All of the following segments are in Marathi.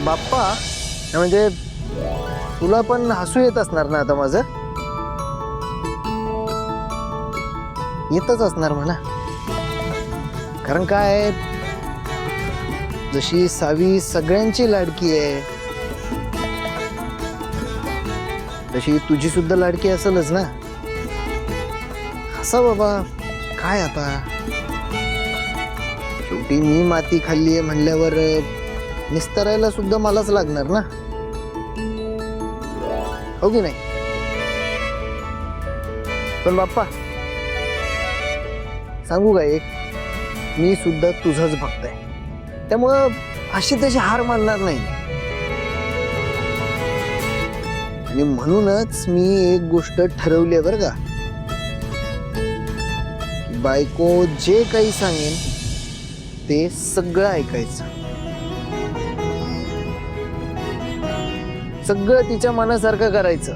बाप्पा, म्हणजे तुला पण हसू येत असणार ना आता माझं? येतच असणार म्हणा. कारण काय, जशी सावी सगळ्यांची लाडकी आहे तशी तुझी सुद्धा लाडकी असेलच ना. हसा बाबा, काय आता, शेवटी मी माती खाल्ली आहे म्हणल्यावर निस्तरायला सुद्धा मलाच लागणार ना, हो की नाही? पण बाप्पा सांगू का एक, मी सुद्धा तुझाच भक्त आहे, त्यामुळं अशी तशी हार मानणार नाही. आणि म्हणूनच मी एक गोष्ट ठरवली आहे बरं का, की बायको जे काही सांगेन ते सगळं ऐकायचं, सगळं तिच्या मनासारखं करायचं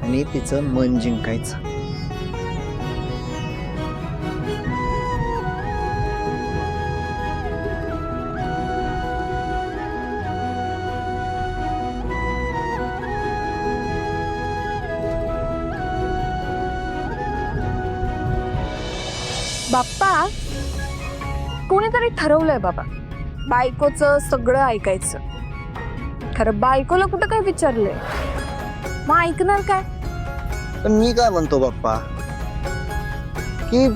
आणि तिचं मन जिंकायचं. बाप्पा, कोणीतरी ठरवलंय बाबा, बायकोचं सगळं ऐकायचं. खरं बायकोला कुठं काय विचारलंय, मग ऐकणार काय? पण मी काय म्हणतो बाप्पा, की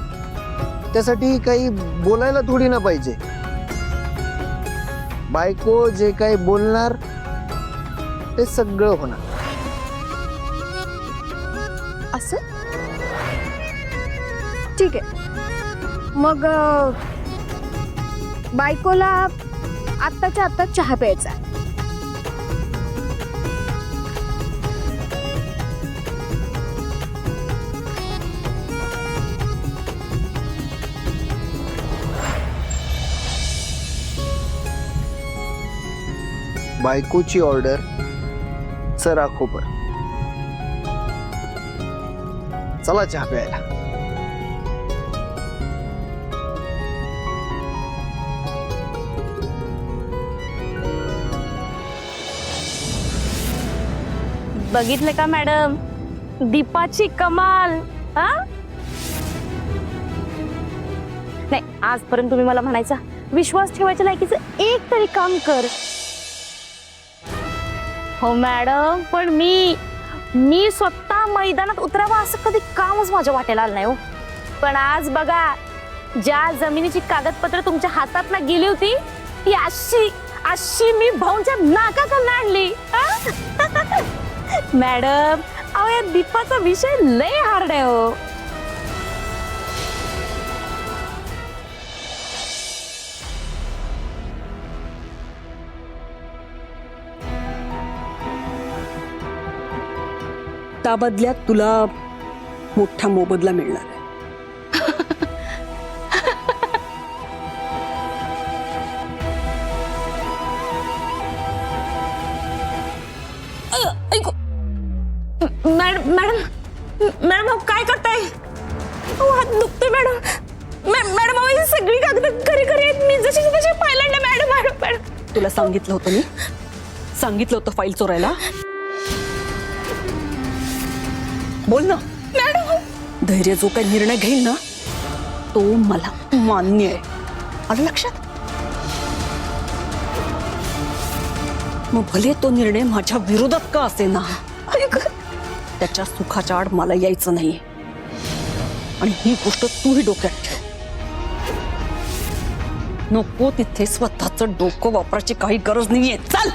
त्यासाठी काही बोलायला थोडी ना पाहिजे. बायको जे काही बोलणार ते सगळं होणार. असं ठीक आहे, मग बायकोला आत्ताच्या आत्ता चहा प्यायचा. बायकोची ऑर्डर, चरा खोबर. चला चहा प्यायला. बघितलं का मॅडम, दीपाची कमाल. हा नाही, आजपर्यंत तुम्ही मला म्हणायचा विश्वास ठेवायच्या लायकीचं एक तरी काम कर. हो मॅडम, पण मी स्वतः मैदानात उतरावं असं कधी कामच माझ्या वाट्याला आलं नाही हो. पण आज बघा, ज्या जमिनीची कागदपत्र तुमच्या हातात ना गेली होती ती अशी अशी मी भाऊंच्या नाकाखालनं आणली. मॅडम, अहो या दीपाचा विषय लय हार्ड आहे हो. त्या बदल्यात तुला मोठा मोबदला मिळणार आहे. मॅडम मॅडम मॅडम अहो काय करताय? अहो हात दुखतोय मॅडम. मॅडम अहो ही सगळी कागद खरी खरी आहेत, मी जशी तशी पाहिलं ना मॅडम. मॅडम मॅडम तुला सांगितलं होतं, मी सांगितलं होतं फाईल चोरायला. बोल ना मॅडम. धैर्य जो काही निर्णय घेईल ना तो मला मान्य आहे, आलं लक्षात? मग भले तो निर्णय माझ्या विरोधात का असे ना, त्याच्या सुखाच्या आड मला यायचं नाहीये. आणि ही गोष्ट तूही डोक्यात ठेव. नको तिथे स्वतःचं डोकं वापरायची काही गरज नाहीये. चल.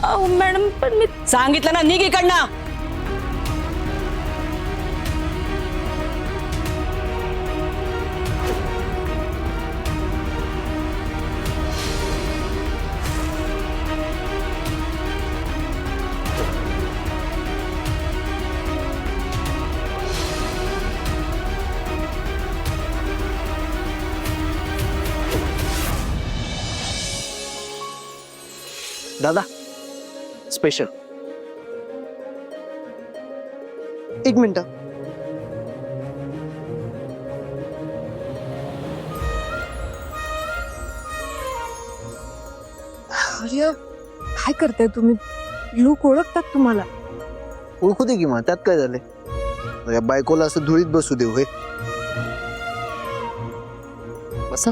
अहो मॅडम, पण मी सांगितलं ना, निघ इकडनं. दादा, स्पेशल एक मिनिट. अरे काय करताय तुम्ही? लोक ओळखतात तुम्हाला. ओळखू दे की मग, त्यात काय झाले? या बायकोला असं धुळीत बसू दे होय. बसा.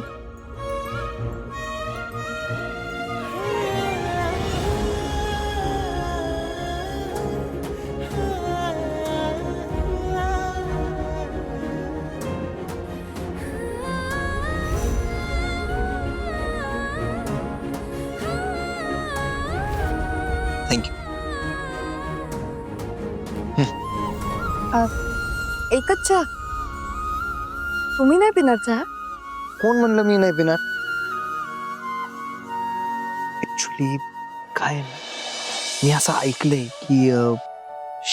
थँक्यू. एकच चहा? तुम्ही नाही पिणार चहा? कोण म्हणलं मी नाही पिणार? ऍक्च्युली काय आहे ना, मी असं ऐकलंय की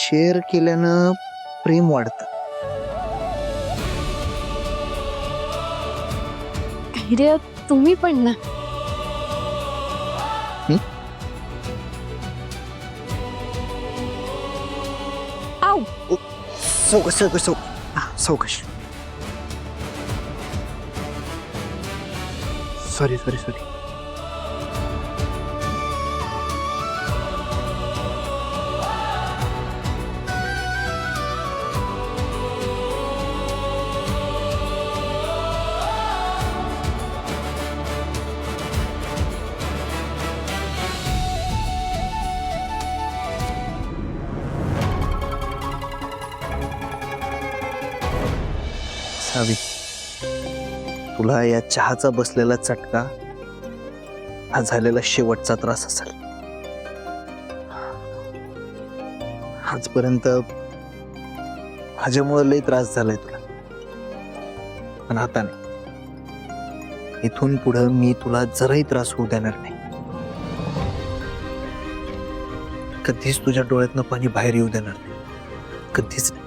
शेअर केल्यानं प्रेम वाढतं. धैर्य तुम्ही पण ना. सावकाश सावकाश सावकाश. Sorry sorry sorry. सावी, तुला या चहाचा बसलेला चटका हा झालेला शेवटचा त्रास असेल. आजपर्यंत माझ्यामुळे लई त्रास झालाय तुला, पण आता नाही. इथून पुढे मी तुला जराही त्रास होऊ देणार नाही. कधीच तुझ्या डोळ्यातनं पाणी बाहेर येऊ देणार नाही, कधीच नाही.